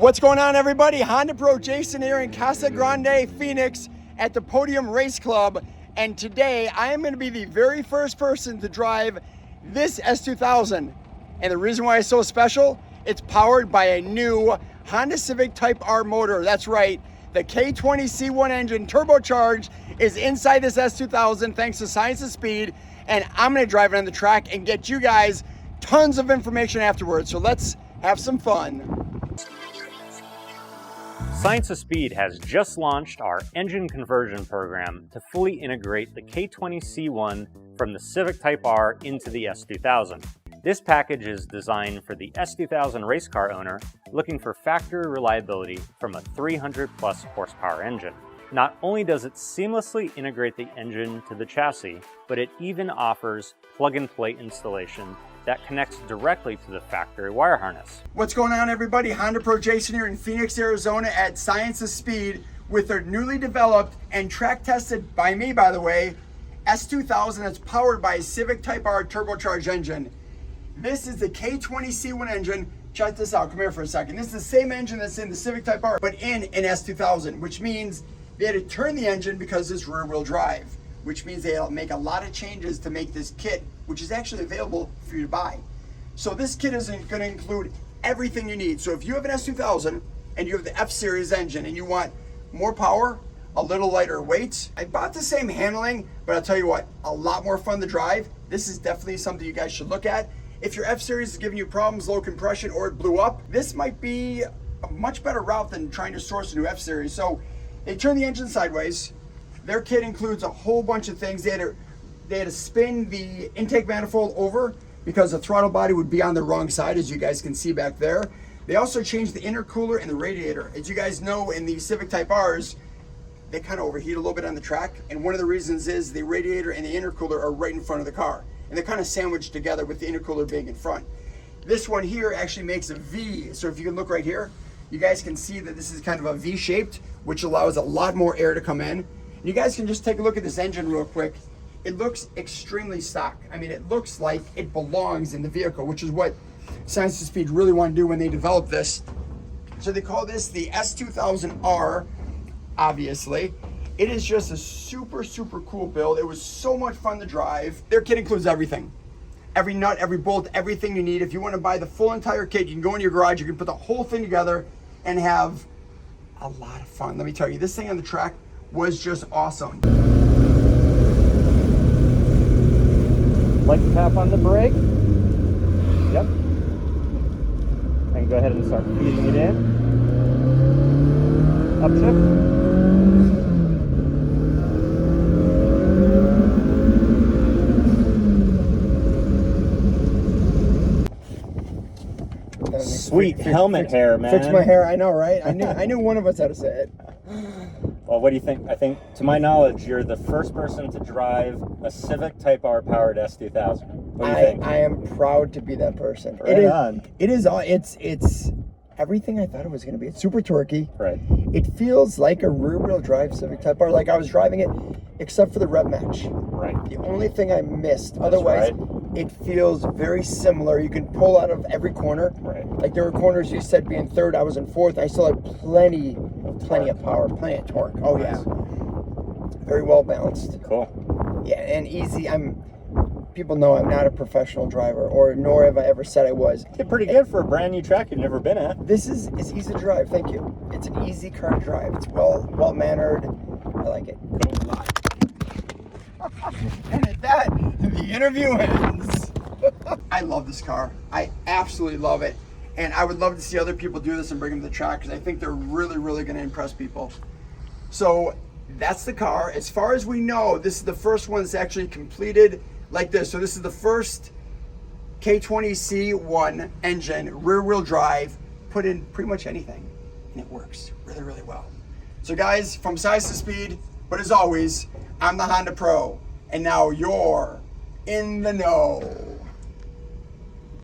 What's going on, everybody? Honda Pro Jason here in Casa Grande, Phoenix at the Podium Race Club. And today I am going to be the very first person to drive this S2000. And the reason why it's so special, it's powered by a new Honda Civic Type R motor. That's right, the K20C1 engine turbocharged is inside this S2000 thanks to Science of Speed. And I'm going to drive it on the track and get you guys tons of information afterwards. So let's have some fun. Science of Speed has just launched our engine conversion program to fully integrate the K20C1 from the Civic Type R into the S2000. This package is designed for the S2000 race car owner looking for factory reliability from a 300 plus horsepower engine. Not only does it seamlessly integrate the engine to the chassis, but it even offers plug-and-play installation that connects directly to the factory wire harness. What's going on, everybody? Honda Pro Jason here in Phoenix, Arizona at Science of Speed with their newly developed and track tested by me, by the way, S2000 that's powered by a Civic Type R turbocharged engine. This is the K20C1 engine. Check this out, come here for a second. This is the same engine that's in the Civic Type R, but in an S2000, which means they had to turn the engine because it's rear wheel drive, which means they'll make a lot of changes to make this kit, which is actually available for you to buy. So this kit is going to include everything you need. So if you have an S2000 and you have the F-Series engine and you want more power, a little lighter weight, I bought the same handling, but I'll tell you what, a lot more fun to drive. This is definitely something you guys should look at. If your F-Series is giving you problems, low compression, or it blew up, this might be a much better route than trying to source a new F-Series. So they turn the engine sideways. Their kit includes a whole bunch of things. They had to spin the intake manifold over because the throttle body would be on the wrong side, as you guys can see back there. They also changed the intercooler and the radiator. As you guys know, in the Civic Type Rs, they kind of overheat a little bit on the track. And one of the reasons is the radiator and the intercooler are right in front of the car. And they're kind of sandwiched together with the intercooler being in front. This one here actually makes a V. So if you can look right here, you guys can see that this is kind of a V-shaped, which allows a lot more air to come in. You guys can just take a look at this engine real quick. It looks extremely stock. I mean, it looks like it belongs in the vehicle, which is what Science of Speed really wanted to do when they developed this. So they call this the S2000R, obviously. It is just a super, super cool build. It was so much fun to drive. Their kit includes everything. Every nut, every bolt, everything you need. If you want to buy the full entire kit, you can go in your garage, you can put the whole thing together and have a lot of fun. Let me tell you, this thing on the track was just awesome. Like to tap on the brake. Yep. And go ahead and start feeding it in. Upshift. Sweet helmet hair, man. Fix my hair, I know, right? I knew one of us had to say it. Well, what do you think? I think, to my knowledge, you're the first person to drive a Civic Type R powered S2000. What do you think? I am proud to be that person. Right on. It's everything I thought it was going to be. It's super torquey. Right. It feels like a rear-wheel drive Civic Type R, like I was driving it, except for the rev match. Right. The only thing I missed. Otherwise, it feels very similar. You can pull out of every corner. Right. Like there were corners you said being third, I was in fourth. I still had plenty of power, plenty of torque. Oh yeah. Very well balanced. Cool. Yeah, and easy. People know I'm not a professional driver, or nor have I ever said I was. Did pretty good for a brand new track you've never been at. This is easy to drive, thank you. It's an easy car to drive. It's well mannered. I like it. Cool. And at that, the interview ends. I love this car. I absolutely love it. And I would love to see other people do this and bring them to the track because I think they're really, really going to impress people. So that's the car. As far as we know, this is the first one that's actually completed like this. So this is the first K20C1 engine, rear wheel drive, put in pretty much anything. And it works really, really well. So guys, from Science of Speed, but as always, I'm the Honda Pro. And now you're in the know.